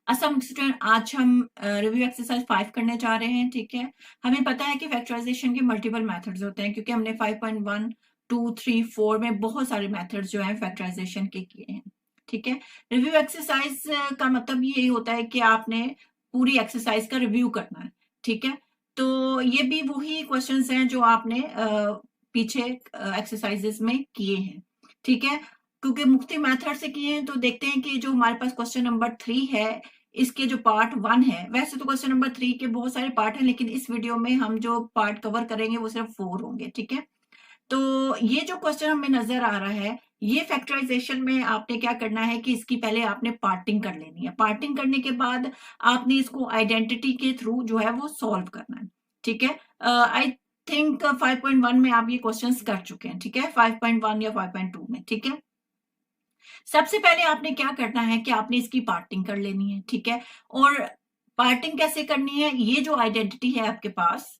Assam student, आज हम review exercise 5 करने जा रहे हैं। ठीक है, हमें पता है कि फैक्टराइजेशन के मल्टीपल मेथड्स होते हैं, क्योंकि हमने 5.1 2 3 4 में बहुत सारे मेथड्स जो हैं फैक्टराइजेशन के किए हैं। ठीक है, रिव्यू एक्सरसाइज का मतलब यही होता है कि आपने पूरी एक्सरसाइज का रिव्यू करना है। ठीक है, तो ये भी वही क्वेश्चंस हैं जो आपने पीछे एक्सरसाइजेस में किए हैं। ठीक है, क्योंकि मुख्तलिफ मेथड से किए हैं, तो देखते हैं कि जो हमारे पास क्वेश्चन नंबर 3 है, इसके जो पार्ट 1 है, वैसे तो क्वेश्चन नंबर 3 के बहुत सारे पार्ट हैं, लेकिन इस वीडियो में हम जो पार्ट कवर करेंगे वो सिर्फ 4 होंगे। ठीक है, तो ये जो क्वेश्चन हमें नजर आ रहा है, ये फैक्टराइजेशन में आपने क्या करना है कि इसकी पहले आपने पार्टिंग कर लेनी है। पार्टिंग करने के बाद आपने इसको आइडेंटिटी के थ्रू जो है वो सॉल्व करना है। ठीक है, आई थिंक 5.1 में आप ये क्वेश्चंस कर चुके हैं। ठीक है, 5.1 या 5.2 में। ठीक है, सबसे पहले आपने क्या करना है कि आपने इसकी पार्टिंग कर लेनी है। ठीक है, और पार्टिंग कैसे करनी है, ये जो आइडेंटिटी है आपके पास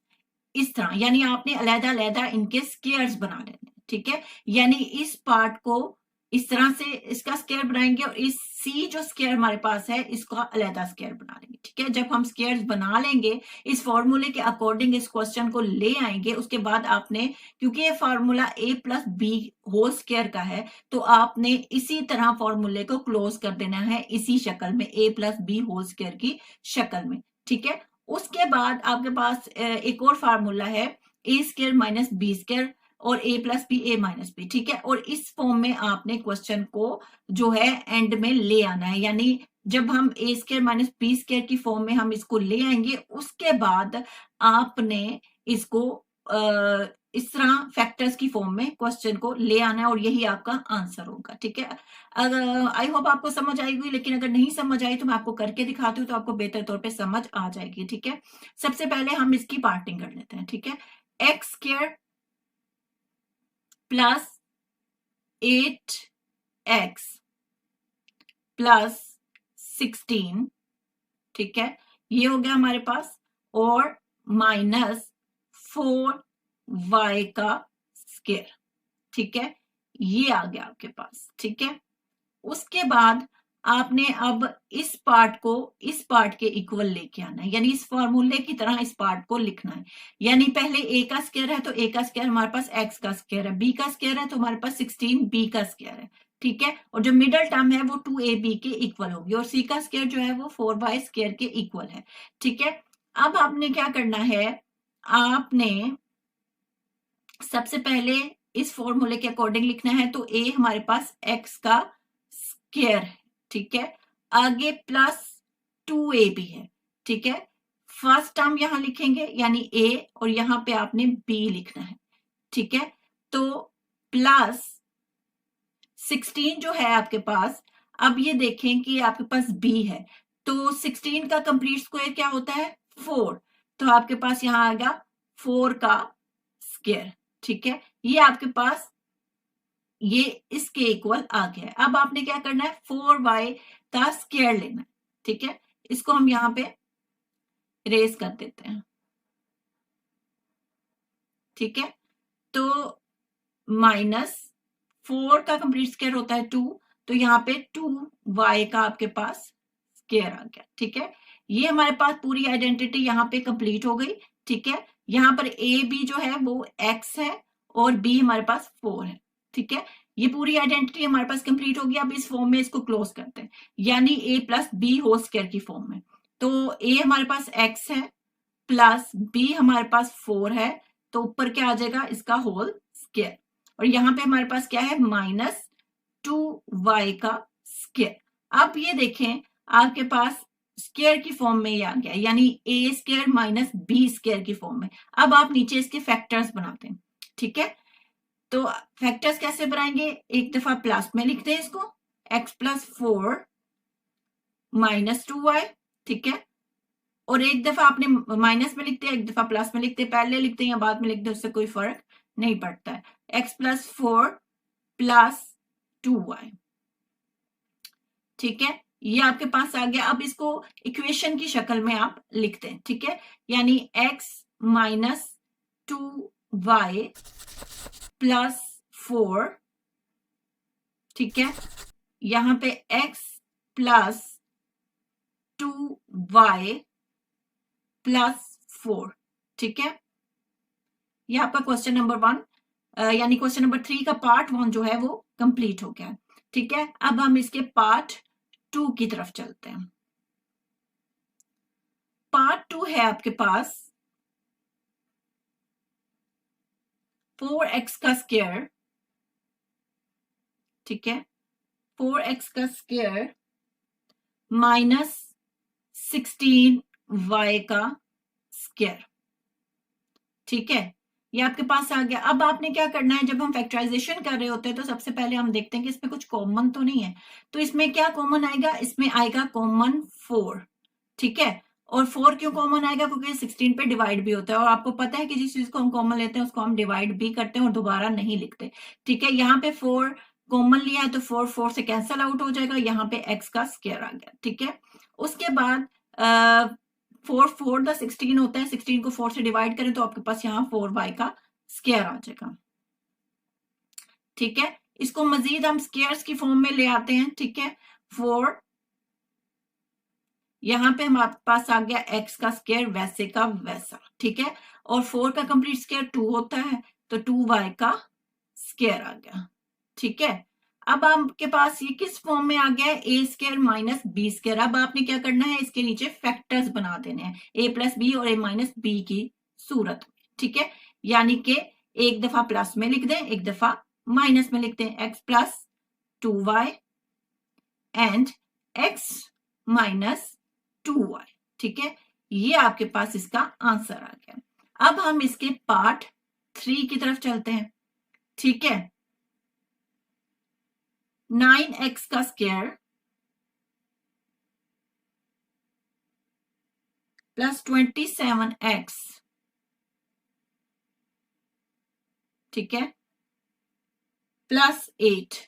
इस तरह, यानी आपने अलहदा अलहदा इनके स्केयर्स बना लेने हैं। ठीक है, यानी इस पार्ट को इस तरह से इसका स्केयर बनाएंगे, और इस सी जो स्केयर हमारे पास है इसका अलहदा स्केयर बना लेंगे। ठीक है, जब हम स्केयर्स बना लेंगे, इस फॉर्मूले के अकॉर्डिंग इस क्वेश्चन को ले आएंगे, उसके बाद आपने, क्योंकि ये formula a plus b whole square का है, तो आपने इसी तरह फॉर्मूले को क्लोज कर देना है, इसी शक्ल में, a plus b whole square की शक्ल में। ठीक है, उसके बाद आपके पास एक और फार्मूला है, ए स्केयर माइनस बी स्केयर और ए प्लस बी ए माइनस बी। ठीक है, और इस फॉर्म में आपने क्वेश्चन को जो है एंड में ले आना है, यानी जब हम ए स्केयर माइनस बी स्केयर की फॉर्म में हम इसको ले आएंगे, उसके बाद आपने इसको इस तरह फैक्टर्स की फॉर्म में क्वेश्चन को ले आना है, और यही आपका आंसर होगा। ठीक है, अगर आई होप आपको समझ आएगी, लेकिन अगर नहीं समझ आई तो मैं आपको करके दिखाती हूँ, तो आपको बेहतर तौर पे समझ आ जाएगी। ठीक है, सबसे पहले हम इसकी पार्टिंग कर लेते हैं। ठीक है, x square plus 8x plus 16, ठीक है, ये हो गया हमारे पास, और माइनस 4y का स्क्वायर। ठीक है, ये आ गया आपके पास। ठीक है, उसके बाद आपने अब इस पार्ट को इस पार्ट के इक्वल लेके आना है, यानी इस फॉर्मूले की तरह इस पार्ट को लिखना है। यानी पहले a का स्क्वायर है तो a का स्क्वायर हमारे पास x का स्क्वायर है, b का स्क्वायर है तो हमारे पास 16 b का स्क्वायर है। ठीक है, और जो मिडल टर्म है वो 2ab के इक्वल होगी, और c का स्क्वायर जो है वो 4y स्क्वायर के इक्वल है। ठीक है, अब आपने क्या करना है, आपने सबसे पहले इस फॉर्मूले के अकॉर्डिंग लिखना है, तो a हमारे पास x का स्क्वायर है। ठीक है, आगे प्लस 2ab है। ठीक है, फर्स्ट टर्म यहां लिखेंगे यानी a, और यहां पे आपने b लिखना है। ठीक है, तो प्लस 16 जो है आपके पास, अब ये देखें कि आपके पास b है, तो 16 का कंप्लीट स्क्वायर क्या होता है, 4, तो आपके पास यहां आएगा 4 का स्क्वायर। ठीक है, ये आपके पास ये इसके इक्वल आ गया है। अब आपने क्या करना है, 4y का स्क्वायर लेना है। ठीक है, इसको हम यहां पे रेज कर देते हैं। ठीक है, तो माइनस 4 का कंप्लीट स्क्वायर होता है 2, तो यहाँ पे 2y का आपके पास स्क्वायर आ गया। ठीक है, ये हमारे पास पूरी आइडेंटिटी यहाँ पे कंप्लीट हो गई। ठीक है, यहाँ पर a b जो है वो x है, और b हमारे पास 4 है। ठीक है, ये पूरी आइडेंटिटी हमारे पास कंप्लीट होगी। अब इस फॉर्म में इसको क्लोज करते हैं, यानी a plus b whole square की फॉर्म में, तो a हमारे पास x है प्लस b हमारे पास 4 है, तो ऊपर क्या आ जाएगा, इसका होल स्क्वायर, और यहाँ पे हमारे पास क्या है, माइनस 2y का स्क्वायर। अब ये देखें आपके पास स्क्वायर की फॉर्म में ये आ गया, यानी a square minus b square की फॉर्म में। अब आप नीचे इसके फैक्टर्स बनाते हैं। ठीक है, तो फैक्टर्स कैसे बनाएंगे, एक दफा प्लस में लिखते हैं इसको, x प्लस 4 माइनस 2y। ठीक है, और एक दफा आपने माइनस में लिखते हैं, एक दफा प्लस में लिखते हैं, पहले लिखते हैं या बाद में लिखते हैं, उससे कोई फर्क नहीं पड़ता है। x plus 4 plus 2y। ठीक है, ये आपके पास आ गया। अब इसको इक्वेशन की शक्ल में आप लिखते हैं। ठीक है, यानी x माइनस 2y प्लस 4। ठीक है, यहां पे x प्लस 2y प्लस 4। ठीक है, ये आपका क्वेश्चन नंबर 1 यानी क्वेश्चन नंबर 3 का पार्ट 1 जो है वो कंप्लीट हो गया। ठीक है, अब हम इसके पार्ट 2 की तरफ चलते हैं। पार्ट 2 है आपके पास 4x का स्क्वायर। ठीक है, 4x का स्क्वायर माइनस 16y का स्क्वायर। ठीक है, ये आपके पास आ गया। अब आपने क्या करना है, जब हम फैक्टराइजेशन कर रहे होते हैं तो सबसे पहले हम देखते हैं कि इसमें कुछ कॉमन तो नहीं है। तो इसमें क्या कॉमन आएगा, इसमें आएगा कॉमन 4। ठीक है, और 4 क्यों कॉमन आएगा, क्योंकि 16 पे डिवाइड भी होता है और आपको पता है कि जिस चीज को हम कॉमन लेते हैं उसको हम डिवाइड भी करते हैं और दोबारा नहीं लिखते। ठीक है, यहाँ पे 4 कॉमन लिया है तो 4 से कैंसल आउट हो जाएगा, यहाँ पे x का स्क्वायर आ गया। ठीक है, उसके बाद 4 द 16 होता है, 16 को 4 से डिवाइड करें तो आपके पास यहाँ 4y का स्क्वायर आ जाएगा। ठीक है, इसको मजीद हम स्क्वायर्स की फॉर्म में ले आते हैं। ठीक है, 4 यहाँ पे हमारे पास आ गया x का स्क्वायर वैसे का वैसा। ठीक है, और 4 का कंप्लीट स्क्वायर 2 होता है तो 2y का स्क्वायर आ गया। ठीक है, अब आपके पास ये किस फॉर्म में आ गया है, a square minus b square. अब आपने क्या करना है, इसके नीचे फैक्टर्स बना देने हैं, a प्लस बी और a माइनस बी की सूरत में। ठीक है, यानी कि एक दफा प्लस में लिख दें, एक दफा माइनस में लिख दें, x plus 2y and x minus 2y। ठीक है, ये आपके पास इसका आंसर आ गया। अब हम इसके पार्ट 3 की तरफ चलते हैं। ठीक है, 9x का स्क्वायर प्लस 27x। ठीक है, प्लस 8।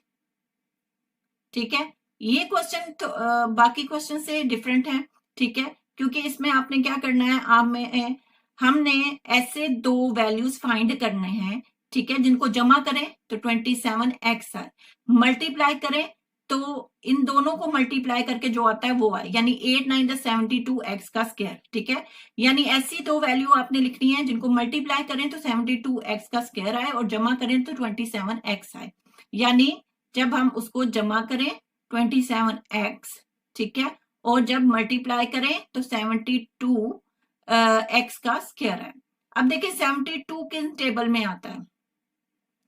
ठीक है, ये क्वेश्चन तो बाकी क्वेश्चन से डिफरेंट है। ठीक है, क्योंकि इसमें आपने क्या करना है, हमने ऐसे दो वैल्यूज फाइंड करने हैं। ठीक है, जिनको जमा करें तो 27x आए, मल्टीप्लाई करें तो इन दोनों को मल्टीप्लाई करके जो आता है वो आए, यानी 8 9 द 72x का स्क्वायर। ठीक है, यानी ऐसी दो वैल्यू आपने लिखनी है जिनको मल्टीप्लाई करें तो 72x का स्क्वायर आए और जमा करें तो 27x आए। यानी जब हम उसको जमा करें 27x, ठीक है, और जब मल्टीप्लाई करें तो 72 x का स्क्वायर है। अब देखिए 72 किस टेबल में आता है,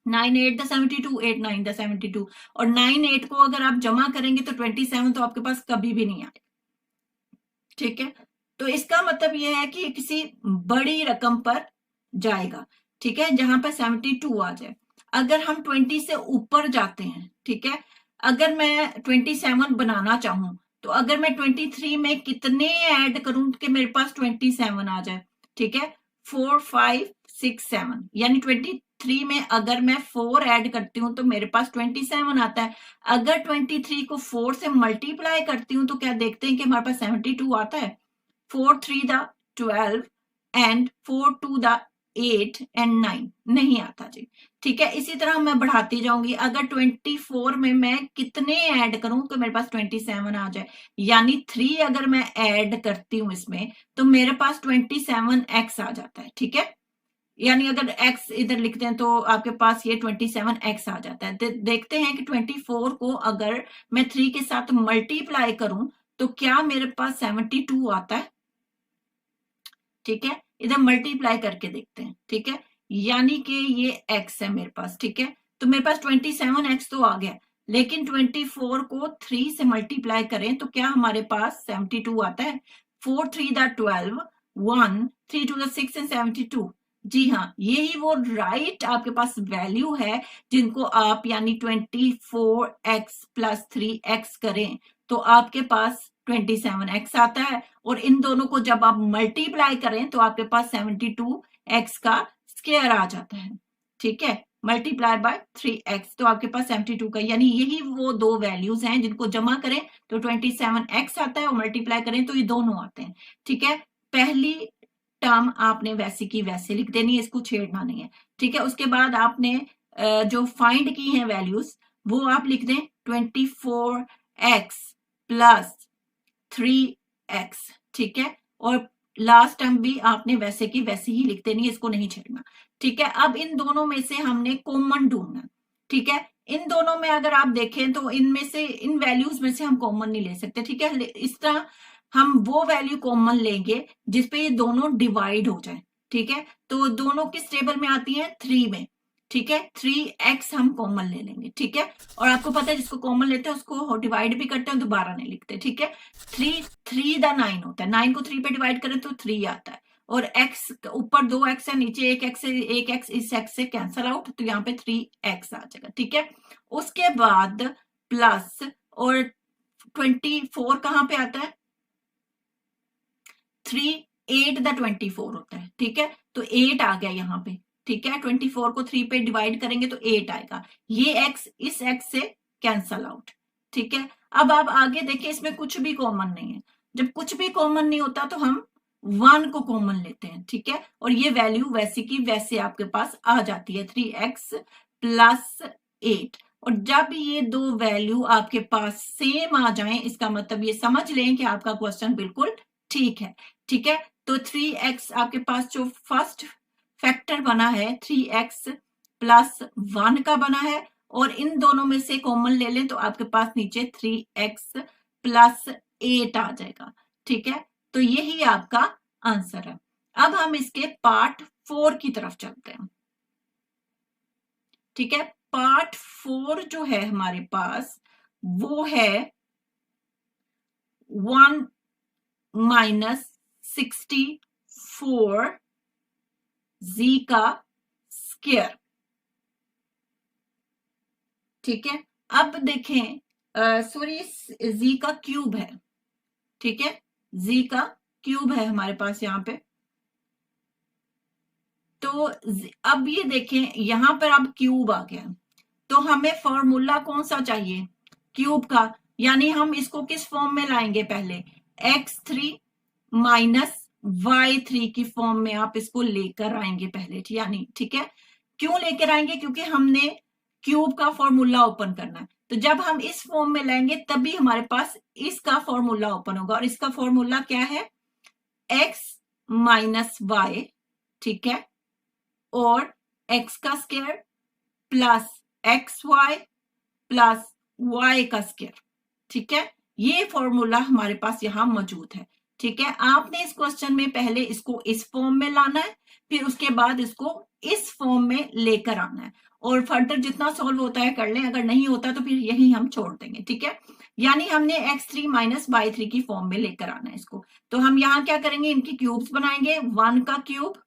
9 8 द 72, 8 9 द 72, और 9 8 को अगर आप जमा करेंगे तो 27 तो आपके पास कभी भी नहीं आएगा। ठीक है, तो इसका मतलब यह है कि किसी बड़ी रकम पर जाएगा। ठीक है, जहां पर 72 आ जाए। अगर हम 20 से ऊपर जाते हैं, ठीक है, अगर मैं 27 बनाना चाहूं तो अगर मैं 23 में कितने ऐड करूं कि मेरे पास 27 आ जाए। ठीक है, 4 5 6 7, यानी 23 में अगर मैं 4 ऐड करती हूँ तो मेरे पास 27 आता है। अगर 23 को 4 से मल्टीप्लाई करती हूँ तो क्या देखते हैं कि हमारे पास 72 आता है। 4 3 द 12 एंड 4 2 द 8 एंड 9 नहीं आता जी। ठीक है, इसी तरह मैं बढ़ाती जाऊंगी। अगर 24 में मैं कितने ऐड करूं तो मेरे पास 27 आ जाए, यानी 3 अगर मैं ऐड करती हूं इसमें तो मेरे पास 27x आ जाता है। ठीक है, यानी अगर x इधर लिखते हैं तो आपके पास ये 27x आ जाता है। देखते हैं कि 24 को अगर मैं 3 के साथ मल्टीप्लाई करूं तो क्या मेरे पास 72 आता है। ठीक है, इधर मल्टीप्लाई करके देखते हैं। ठीक है, यानी कि ये x है मेरे पास। ठीक है, तो मेरे पास 27x तो आ गया, लेकिन 24 को 3 से मल्टीप्लाई करें तो क्या हमारे पास 72 आता है। 4 3 द 12, 1 3 2 द 6 एंड 72। जी हाँ, यही वो राइट आपके पास वैल्यू है जिनको आप यानी 24x प्लस 3x करें तो आपके पास 27x आता है, और इन दोनों को जब आप मल्टीप्लाई करें तो आपके पास 72x का स्क्वायर आ जाता है। ठीक है, मल्टीप्लाई बाय 3x तो आपके पास 72 का, यानी यही वो दो वैल्यूज हैं जिनको जमा करें तो 27x आता है और मल्टीप्लाई करें तो ये दोनों आते हैं। ठीक है, पहली टर्म आपने वैसी की वैसे लिख देनी है, इसको छेड़ना नहीं है। ठीक है, उसके बाद आपने जो फाइंड की है वैल्यूज वो आप लिख दें 24x प्लस 3 एक्स, ठीक है। और लास्ट टर्म भी आपने वैसे की वैसे ही लिख देनी है, इसको नहीं छेड़ना, ठीक है। अब इन दोनों में से हमने कॉमन ढूंढना, ठीक है। इन दोनों में अगर आप देखें तो इनमें से, इन वैल्यूज में से हम कॉमन नहीं ले सकते, ठीक है। इस तरह हम वो वैल्यू कॉमन लेंगे जिसपे ये दोनों डिवाइड हो जाए, ठीक है। तो दोनों किस टेबल में आती है, 3 में, ठीक है। 3x हम कॉमन ले लेंगे, ठीक है। और आपको पता है जिसको कॉमन लेते हैं उसको डिवाइड भी करते हैं, दोबारा नहीं लिखते, ठीक है। 3 द 9 होता है, 9 को 3 पे डिवाइड करें तो 3 आता है। और x ऊपर 2x है, नीचे 1x है, 1x इस x से कैंसल आउट, तो यहाँ पे 3x आ जाएगा, ठीक है। उसके बाद प्लस, और 24 कहाँ पे आता है, 3 8 द 24 होता है, ठीक है। तो 8 आ गया यहाँ पे, ठीक है। 24 को 3 पे डिवाइड करेंगे तो 8 आएगा, ये x इस x से कैंसल आउट, ठीक है। अब आप आगे देखिए, इसमें कुछ भी कॉमन नहीं है। जब कुछ भी कॉमन नहीं होता तो हम 1 को कॉमन लेते हैं, ठीक है। और ये वैल्यू वैसे की वैसे आपके पास आ जाती है, 3x प्लस 8। और जब ये दो वैल्यू आपके पास सेम आ जाएं, इसका मतलब ये समझ लें कि आपका क्वेश्चन बिल्कुल ठीक है, ठीक है। तो 3x आपके पास जो फर्स्ट फैक्टर बना है 3x प्लस 1 का बना है, और इन दोनों में से कॉमन ले लें तो आपके पास नीचे 3x प्लस 8 आ जाएगा, ठीक है। तो यही आपका आंसर है। अब हम इसके पार्ट 4 की तरफ चलते हैं, ठीक है। पार्ट 4 जो है हमारे पास वो है 1 माइनस 64 z का स्क्वायर, ठीक है। अब देखें, सॉरी, z का क्यूब है, ठीक है। z का क्यूब है हमारे पास यहाँ पे। तो अब ये देखें, यहां पर अब क्यूब आ गया, तो हमें फॉर्मूला कौन सा चाहिए, क्यूब का। यानी हम इसको किस फॉर्म में लाएंगे, पहले x3 माइनस y3 की फॉर्म में आप इसको लेकर आएंगे पहले, यानी, ठीक है। क्यों लेकर आएंगे, क्योंकि हमने क्यूब का फॉर्मूला ओपन करना है। तो जब हम इस फॉर्म में लाएंगे तभी हमारे पास इसका फॉर्मूला ओपन होगा, और इसका फॉर्मूला क्या है, x माइनस y, ठीक है, और x का square plus xy plus y का स्क्वायर, ठीक है। ये फॉर्मूला हमारे पास यहां मौजूद है, ठीक है। आपने इस क्वेश्चन में पहले इसको इस फॉर्म में लाना है, फिर उसके बाद इसको इस फॉर्म में लेकर आना है, और फर्दर जितना सॉल्व होता है कर लें, अगर नहीं होता तो फिर यही हम छोड़ देंगे, ठीक है। यानी हमने x3 माइनस y3 की फॉर्म में लेकर आना है इसको। तो हम यहाँ क्या करेंगे, इनकी क्यूब्स बनाएंगे, 1 का क्यूब,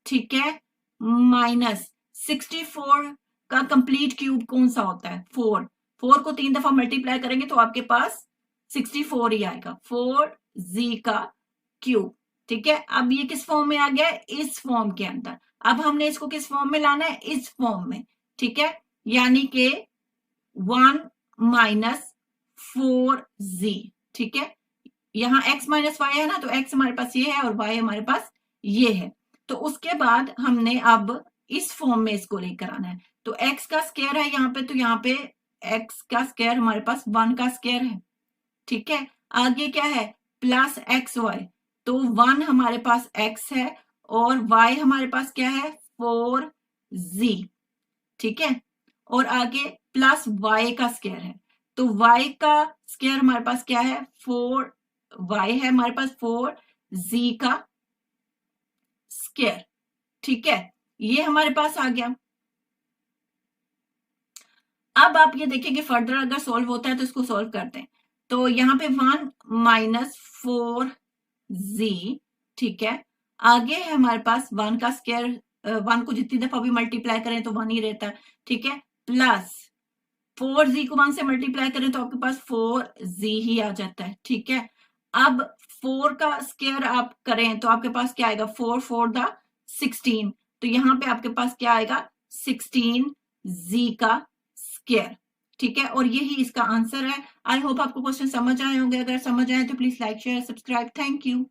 ठीक है, माइनस 64 का कंप्लीट क्यूब कौन सा होता है, 4 को 3 दफा मल्टीप्लाई करेंगे तो आपके पास 64 ही आएगा, 4z का क्यूब, ठीक है। अब ये किस फॉर्म में आ गया है, इस फॉर्म के अंदर। अब हमने इसको किस फॉर्म में लाना है, इस फॉर्म में, ठीक है। यानी कि 1 माइनस 4z, ठीक है। यहाँ x माइनस वाई है ना, तो x हमारे पास ये है और y हमारे पास ये है। तो उसके बाद हमने अब इस फॉर्म में इसको लेकर आना है। तो x का स्क्वायर है यहाँ पे, तो यहाँ पे x का स्क्वायर हमारे पास 1 का स्क्वायर है, ठीक है। आगे क्या है, प्लस एक्स वाई, तो 1 हमारे पास x है और y हमारे पास क्या है, 4z, ठीक है। और आगे प्लस y का स्क्वायर है, तो y का स्क्वायर हमारे पास क्या है, 4y है हमारे पास, 4z का स्क्वायर, ठीक है। ये हमारे पास आ गया। अब आप ये देखिए कि फर्दर अगर सॉल्व होता है तो इसको सॉल्व करते हैं। तो यहाँ पे 1 माइनस 4z, ठीक है। आगे है हमारे पास 1 का स्क्वायर, 1 को जितनी दफा भी मल्टीप्लाई करें तो 1 ही रहता है, ठीक है। प्लस 4z को 1 से मल्टीप्लाई करें तो आपके पास 4z ही आ जाता है, ठीक है। अब 4 का स्क्वायर आप करें तो आपके पास क्या आएगा, 4 4 द 16, तो यहाँ पे आपके पास क्या आएगा, 16z का स्क्वायर, ठीक है। और यही इसका आंसर है। आई होप आपको क्वेश्चन समझ आए होंगे, अगर समझ आए तो please like share subscribe, thank you.